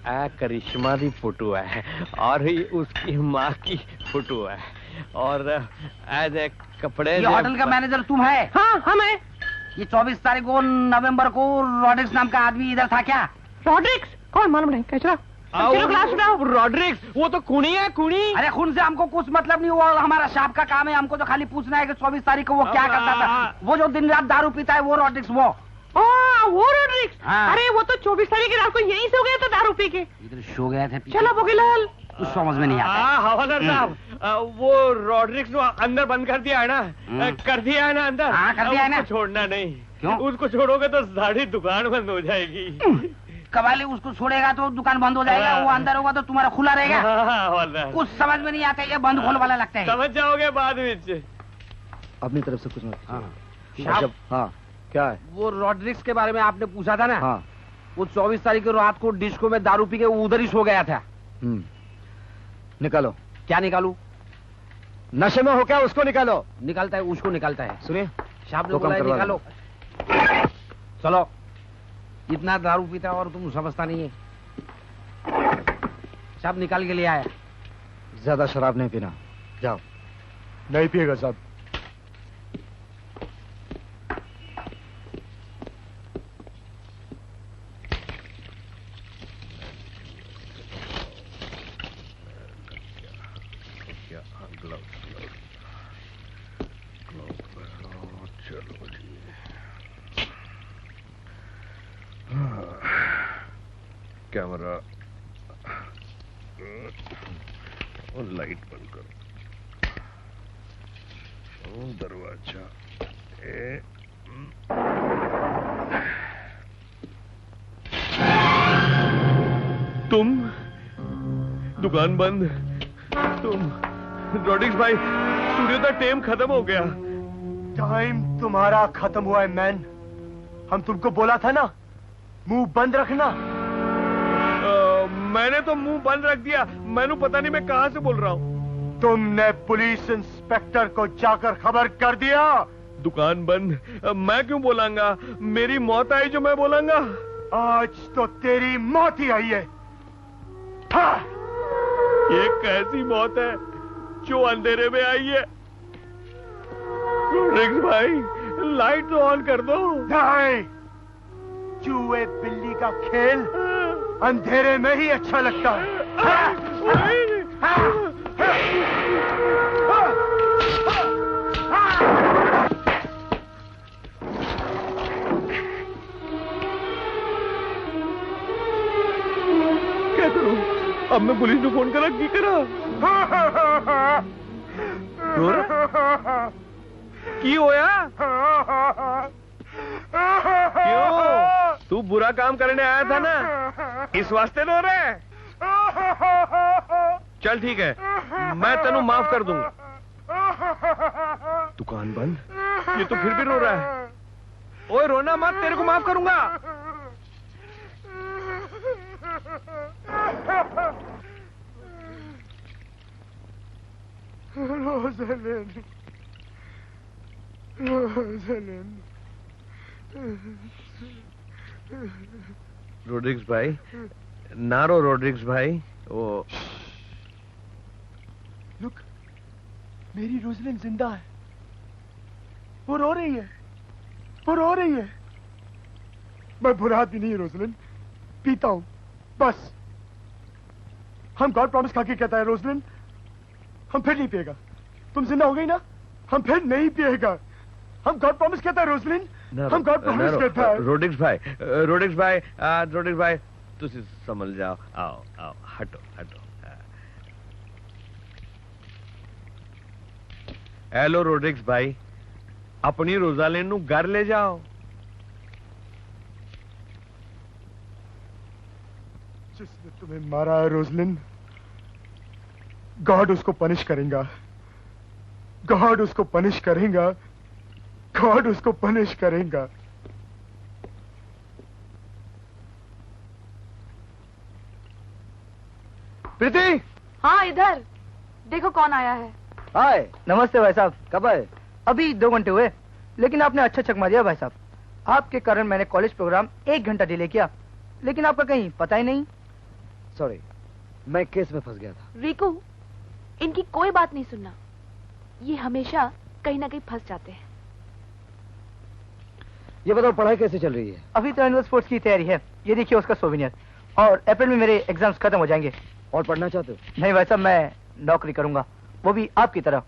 करिश्मा दी photo है और उसकी माँ की फोटो है और एज कपड़े। ये होटल का मैनेजर तुम है? हाँ हम है। ये 24 तारीख को नवंबर को रॉड्रिक्स नाम का आदमी इधर था क्या? रॉड्रिक्स कौन मालूम नहीं। कैसा रॉड्रिक्स? वो तो खूनी है, खूनी। अरे खून से हमको कुछ मतलब नहीं, वो हमारा शॉप का काम है। हमको तो खाली पूछना है कि 24 तारीख को वो क्या करता था। वो जो दिन रात दारू पीता है वो रॉड्रिक्स। वो रॉड्रिक्स। हाँ। अरे वो तो 24 तारीख की रात को यहीं सो गया था दारू पी के। इधर सो गए थे। चलो बोकीलाल, कुछ समझ में नहीं आता। हवालदार साहब, वो रॉड्रिक्स को अंदर बंद कर दिया है ना? कर दिया है ना अंदर? हाँ कर दिया है ना। छोड़ना नहीं। क्यों? उसको छोड़ोगे तो सारी दुकान बंद हो जाएगी। कबाली उसको छोड़ेगा तो दुकान बंद हो जाएगा, वो अंदर होगा तो तुम्हारा खुला रहेगा। कुछ समझ में नहीं आता, ये बंद खोल वाला लगता है। समझ जाओगे बाद में। अपनी तरफ से कुछ मत। हाँ क्या है? वो रॉड्रिक्स के बारे में आपने पूछा था ना? हाँ। वो 24 तारीख को रात को डिस्को में दारू पी के उधर ही सो गया था। निकालो। क्या निकालू? नशे में हो क्या? उसको निकालो। निकालता है, उसको निकालता है। सुनिए, साहब ने बोला निकालो। चलो, इतना दारू पीता और तुम समझता नहीं है। साहब निकाल के ले आया। ज्यादा शराब नहीं पीना, जाओ। नहीं पिएगा साहब। कैमरा और लाइट बंद करो। दरवाजा तुम दुकान बंद। तुम रॉड्रिक्स भाई, स्टूडियो का टाइम खत्म हो गया। टाइम तुम्हारा खत्म हुआ है मैन। हम तुमको बोला था ना मुंह बंद रखना। मैंने तो मुंह बंद रख दिया। मैंने पता नहीं मैं कहां से बोल रहा हूं। तुमने पुलिस इंस्पेक्टर को जाकर खबर कर दिया। दुकान बंद। मैं क्यों बोलांगा? मेरी मौत आई जो मैं बोलांगा। आज तो तेरी मौत ही आई है। हाँ। ये कैसी मौत है जो अंधेरे में आई है? रॉड्रिक्स भाई, लाइट तो ऑन कर दो। नहीं, चूहे बिल्ली का खेल अंधेरे में ही अच्छा लगता है। क्या करूं? अब मैं पुलिस को फोन करा की करा? की होया? क्यों? तू बुरा काम करने आया था ना, इस वास्ते रो रहे? चल ठीक है, मैं तेनू माफ कर दूंगा। दुकान बंद? ये तो फिर भी रो रहा है। ओए रोना मत, तेरे को माफ करूंगा। Rosalyn, Rosalyn. रॉड्रिक्स भाई, ना रो रॉड्रिक्स भाई। वो लुक, मेरी रोज़लिन जिंदा है। वो रो रही है, वो रो रही है। मैं बुरा आदमी नहीं रोज़लिन, पीता हूं बस। हम गॉड प्रॉमिस खा के कहता है रोज़लिन, हम फिर नहीं पिएगा। तुम जिंदा हो गई ना, हम फिर नहीं पिएगा। हम गॉड प्रॉमिस कहता है रोज़लिन, हम गॉड प्रॉमिस कहता है। रॉड्रिक्स भाई, रॉड्रिक्स भाई, रॉड्रिक्स भाई, तुसी संभल जाओ। आओ आओ, हटो हटो। हेलो रॉड्रिक्स भाई, अपनी रोज़ालिन नू घर ले जाओ। जिसने तुम्हें मारा है रोज़लिन, गॉड उसको पनिश करेगा। गॉड उसको पनिश करेगा। गॉड उसको पनिश करेगा। प्रीति। हाँ इधर देखो कौन आया है। हाय, नमस्ते भाई साहब। कब आए? अभी 2 घंटे हुए, लेकिन आपने अच्छा चकमा दिया भाई साहब। आपके कारण मैंने कॉलेज प्रोग्राम 1 घंटा डिले किया, लेकिन आपका कहीं पता ही नहीं। सॉरी, मैं केस में फंस गया था। रिकू, इनकी कोई बात नहीं सुनना। ये हमेशा कहीं ना कहीं फंस जाते हैं। ये बताओ पढ़ाई कैसे चल रही है? अभी तो एनुअल स्पोर्ट्स की तैयारी है। ये देखिए उसका सोविनियर। और अप्रैल में मेरे एग्जाम्स खत्म हो जाएंगे। और पढ़ना चाहते हो? नहीं भाई साहब, मैं नौकरी करूंगा, वो भी आपकी तरह।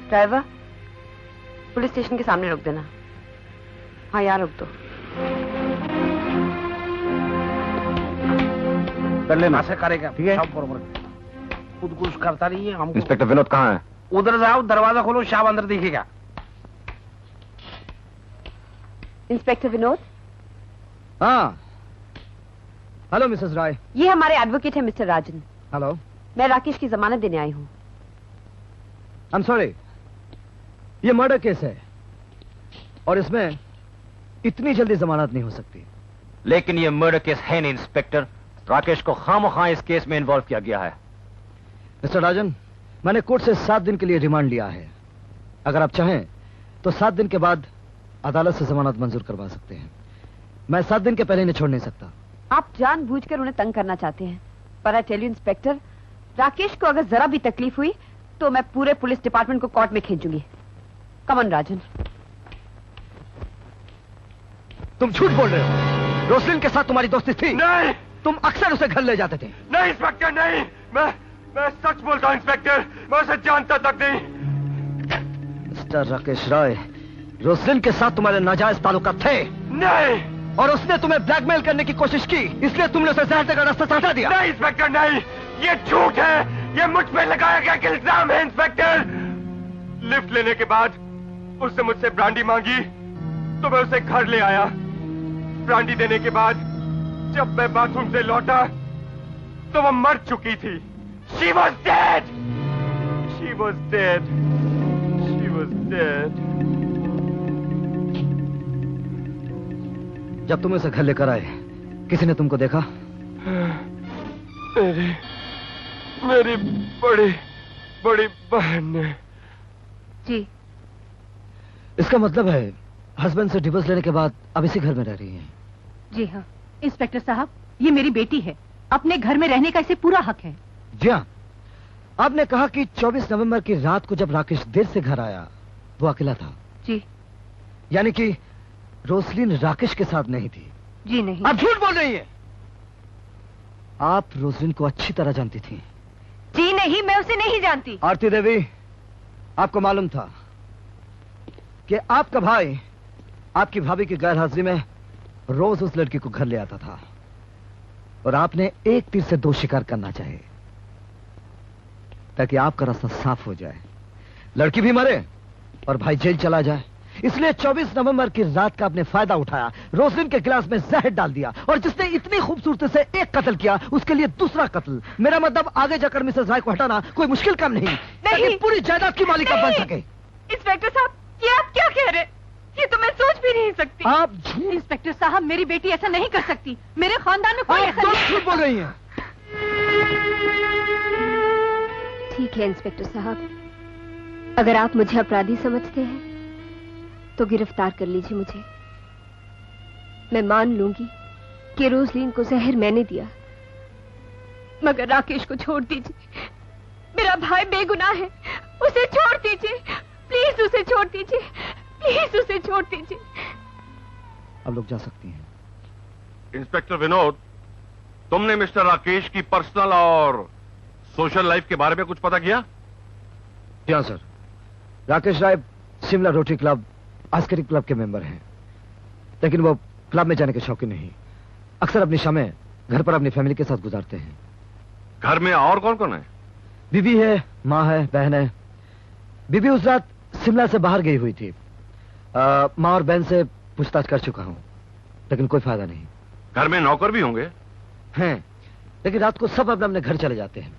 ड्राइवर, पुलिस स्टेशन के सामने रोक देना। हाँ यहाँ रोक दो। कर लेना से करेगा, ठीक है। सब बरोबर। खुद कुछ करता नहीं है हमको। इंस्पेक्टर विनोद कहाँ है? उधर जाओ, दरवाजा खोलो, शाम अंदर दिखेगा। इंस्पेक्टर विनोद। हाँ, हेलो मिसेस राय। ये हमारे एडवोकेट है मिस्टर राजन। हेलो। मैं राकेश की जमानत देने आई हूँ। आई एम सॉरी, ये मर्डर केस है और इसमें इतनी जल्दी जमानत नहीं हो सकती। लेकिन ये मर्डर केस है नहीं इंस्पेक्टर। राकेश को खामोखा इस केस में इन्वॉल्व किया गया है। मिस्टर राजन, मैंने कोर्ट से 7 दिन के लिए रिमांड लिया है। अगर आप चाहें तो 7 दिन के बाद अदालत से जमानत मंजूर करवा सकते हैं। मैं 7 दिन के पहले इन्हें छोड़ नहीं सकता। आप जानबूझकर उन्हें तंग करना चाहते हैं, पर I tell you inspector, Rakesh को अगर जरा भी तकलीफ हुई तो मैं पूरे पुलिस डिपार्टमेंट को कोर्ट में खींचूंगी। कम ऑन राजन। तुम झूठ बोल रहे हो। रोसलिन के साथ तुम्हारी दोस्ती थी? नहीं, तुम अक्सर उसे घर ले जाते थे। नहीं इंस्पेक्टर, नहीं। मैं सच बोलता हूं इंस्पेक्टर, मैं उसे जानता तक नहीं। मिस्टर राकेश राय, रोसलिन के साथ तुम्हारे नाजायज ताल्लुकात थे? नहीं। और उसने तुम्हें ब्लैकमेल करने की कोशिश की, इसलिए तुमने उसे जहर देकर रास्ते से हटा दिया? नहीं इंस्पेक्टर, नहीं, ये झूठ है। ये मुझ पे लगाया गया इल्जाम है इंस्पेक्टर। लिफ्ट लेने के बाद उसने मुझसे ब्रांडी मांगी तो मैं उसे घर ले आया। ब्रांडी देने के बाद जब मैं बाथरूम से लौटा तो वो मर चुकी थी। She was dead. She was dead. She was dead. जब तुम उसे घर लेकर आए, किसी ने तुमको देखा? मेरी बड़ी बहन ने। जी। इसका मतलब है हस्बैंड से डिवोर्स लेने के बाद अब इसी घर में रह रही हैं? जी हाँ इंस्पेक्टर साहब, ये मेरी बेटी है। अपने घर में रहने का इसे पूरा हक है। जी हाँ। आपने कहा कि 24 नवंबर की रात को जब राकेश देर से घर आया वो अकेला था? जी। यानी कि रोसलिन राकेश के साथ नहीं थी? जी नहीं। आप झूठ बोल रही हैं। आप रोसलिन को अच्छी तरह जानती थी? जी नहीं, मैं उसे नहीं जानती। आरती देवी, आपको मालूम था कि आपका भाई आपकी भाभी की गैर हाजिरी में रोज उस लड़की को घर ले आता था और आपने एक तीर से 2 शिकार करना चाहिए ताकि आपका रास्ता साफ हो जाए, लड़की भी मरे और भाई जेल चला जाए। इसलिए 24 नवंबर की रात का आपने फायदा उठाया, रोसलिन के गिलास में जहर डाल दिया और जिसने इतनी खूबसूरती से एक कत्ल किया उसके लिए दूसरा कत्ल। मेरा मतलब आगे जाकर मिसेस राय को हटाना कोई मुश्किल काम नहीं, ताकि पूरी जायदाद की मालिका बन सके। इंस्पेक्टर साहब, ये आप क्या कह रहे? ये तो मैं सोच भी नहीं सकती। आप इंस्पेक्टर साहब, मेरी बेटी ऐसा नहीं कर सकती। मेरे खानदान में कोई ऐसा नहीं। झूठ बोल रही हैं। ठीक है इंस्पेक्टर साहब, अगर आप मुझे अपराधी समझते हैं तो गिरफ्तार कर लीजिए मुझे। मैं मान लूंगी कि रोसलिन को जहर मैंने दिया, मगर राकेश को छोड़ दीजिए। मेरा भाई बेगुनाह है, उसे छोड़ दीजिए। प्लीज उसे छोड़ दीजिए, प्लीज उसे छोड़ दीजिए। अब लोग जा सकती हैं। इंस्पेक्टर विनोद, तुमने मिस्टर राकेश की पर्सनल और सोशल लाइफ के बारे में कुछ पता किया? जी हाँ sir, Rakesh Rai Shimla rotary club आस्करी club के मेंबर हैं, लेकिन वो क्लब में जाने के शौकीन नहीं। अक्सर अपनी शामें घर पर अपनी फैमिली के साथ गुजारते हैं। घर में और कौन कौन है? बीबी है, माँ है, बहन है। बीबी उस रात शिमला से बाहर गई हुई थी। माँ और बहन से पूछताछ कर चुका हूं, लेकिन कोई फायदा नहीं। घर में नौकर भी होंगे? हैं, लेकिन रात को सब अपने अपने घर चले जाते हैं।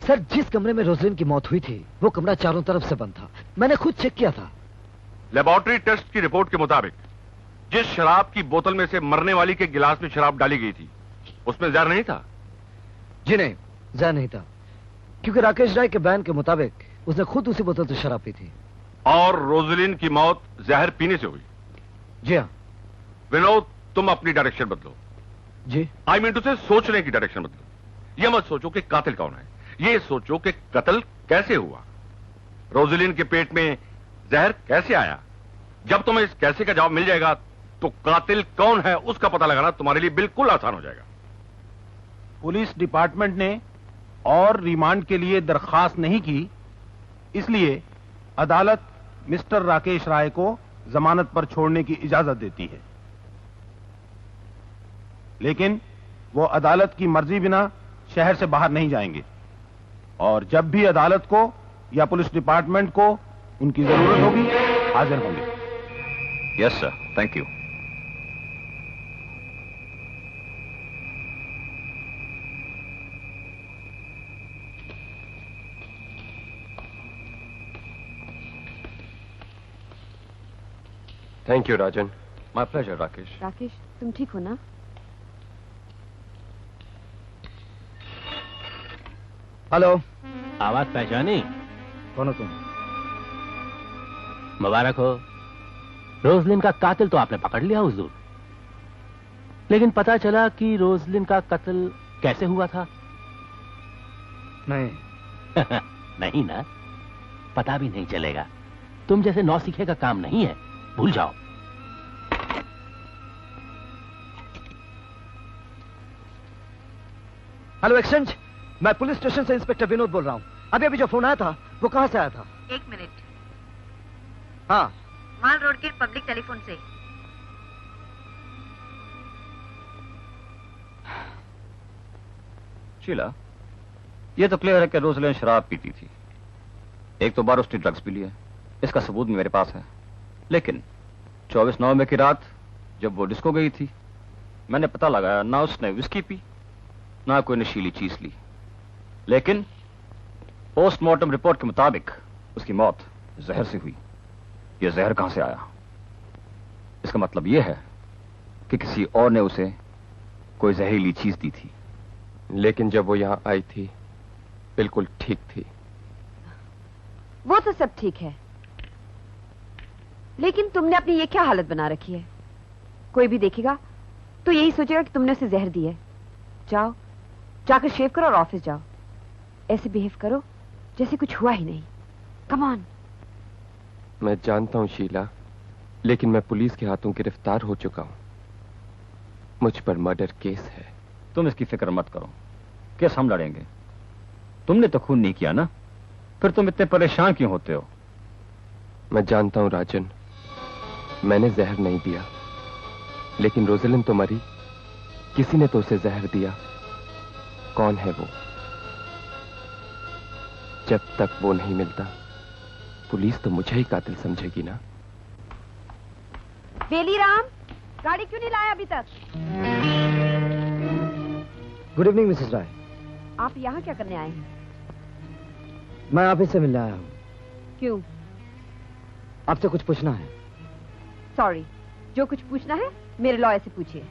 सर, जिस कमरे में रोजलिन की मौत हुई थी वो कमरा चारों तरफ से बंद था। मैंने खुद चेक किया था। लेबोरेटरी टेस्ट की रिपोर्ट के मुताबिक जिस शराब की बोतल में से मरने वाली के गिलास में शराब डाली गई थी उसमें जहर नहीं था। जी नहीं, जहर नहीं था, क्योंकि राकेश राय के बयान के मुताबिक उसने खुद उसी बोतल से शराब पी थी। और रोजलिन की मौत जहर पीने से हुई। जी हाँ। विनोद, तुम अपनी डायरेक्शन बदलो। जी? आई मीन टू से सोचने की डायरेक्शन बदलो। यह मत सोचो कि कातिल कौन है, यह सोचो कि कत्ल कैसे हुआ, रोजलिन के पेट में जहर कैसे आया। जब तुम्हें इस कैसे का जवाब मिल जाएगा तो कातिल कौन है उसका पता लगाना तुम्हारे लिए बिल्कुल आसान हो जाएगा। पुलिस डिपार्टमेंट ने और रिमांड के लिए दरखास्त नहीं की, इसलिए अदालत मिस्टर राकेश राय को जमानत पर छोड़ने की इजाजत देती है। लेकिन वो अदालत की मर्जी बिना शहर से बाहर नहीं जाएंगे और जब भी अदालत को या पुलिस डिपार्टमेंट को उनकी जरूरत होगी हाजिर होंगे। Yes sir, thank you. Thank you Rajan. My pleasure Rakesh. Rakesh, तुम ठीक हो ना? हेलो। आवाज पहचानी? कौन हो तुम? मुबारक हो। रोजलिन का कातिल तो आपने पकड़ लिया हुजूर, लेकिन पता चला कि रोजलिन का कत्ल कैसे हुआ था? नहीं। नहीं ना, पता भी नहीं चलेगा। तुम जैसे नौसिखे का काम नहीं है, भूल जाओ। हेलो एक्सचेंज, मैं पुलिस स्टेशन से इंस्पेक्टर विनोद बोल रहा हूँ। अभी अभी जो फोन आया था वो कहाँ से आया था? 1 मिनट। हाँ, माल रोड के पब्लिक टेलीफोन से। शीला, ये तो क्लियर है कि रोजलिन शराब पीती थी। एक तो बार उसने ड्रग्स पी लिया, इसका सबूत भी मेरे पास है। लेकिन 24 नवंबर की रात जब वो डिस्को गई थी, मैंने पता लगाया ना उसने विस्की पी ना कोई नशीली चीज ली। लेकिन पोस्टमार्टम रिपोर्ट के मुताबिक उसकी मौत जहर से हुई। यह जहर कहां से आया? इसका मतलब यह है कि किसी और ने उसे कोई जहरीली चीज दी थी। लेकिन जब वो यहां आई थी बिल्कुल ठीक थी। वो तो सब ठीक है, लेकिन तुमने अपनी ये क्या हालत बना रखी है? कोई भी देखेगा तो यही सोचेगा कि तुमने उसे जहर दी है। जाओ, जाकर शेव करो और ऑफिस जाओ। ऐसे बिहेव करो जैसे कुछ हुआ ही नहीं। Come on. मैं जानता हूं शीला, लेकिन मैं पुलिस के हाथों गिरफ्तार हो चुका हूं। मुझ पर मर्डर केस है। तुम इसकी फिक्र मत करो, केस हम लड़ेंगे। तुमने तो खून नहीं किया ना, फिर तुम इतने परेशान क्यों होते हो? मैं जानता हूं राजन, मैंने जहर नहीं दिया, लेकिन रोजलिन तो मरी। किसी ने तो उसे जहर दिया। कौन है वो? जब तक वो नहीं मिलता पुलिस तो मुझे ही कातिल समझेगी ना। बेलीराम, गाड़ी क्यों नहीं लाया अभी तक? गुड इवनिंग मिसेस राय। आप यहाँ क्या करने आए हैं? मैं आप ही से मिलने आया हूँ। क्यों? आपसे कुछ पूछना है। सॉरी, जो कुछ पूछना है मेरे लॉयर से पूछिए।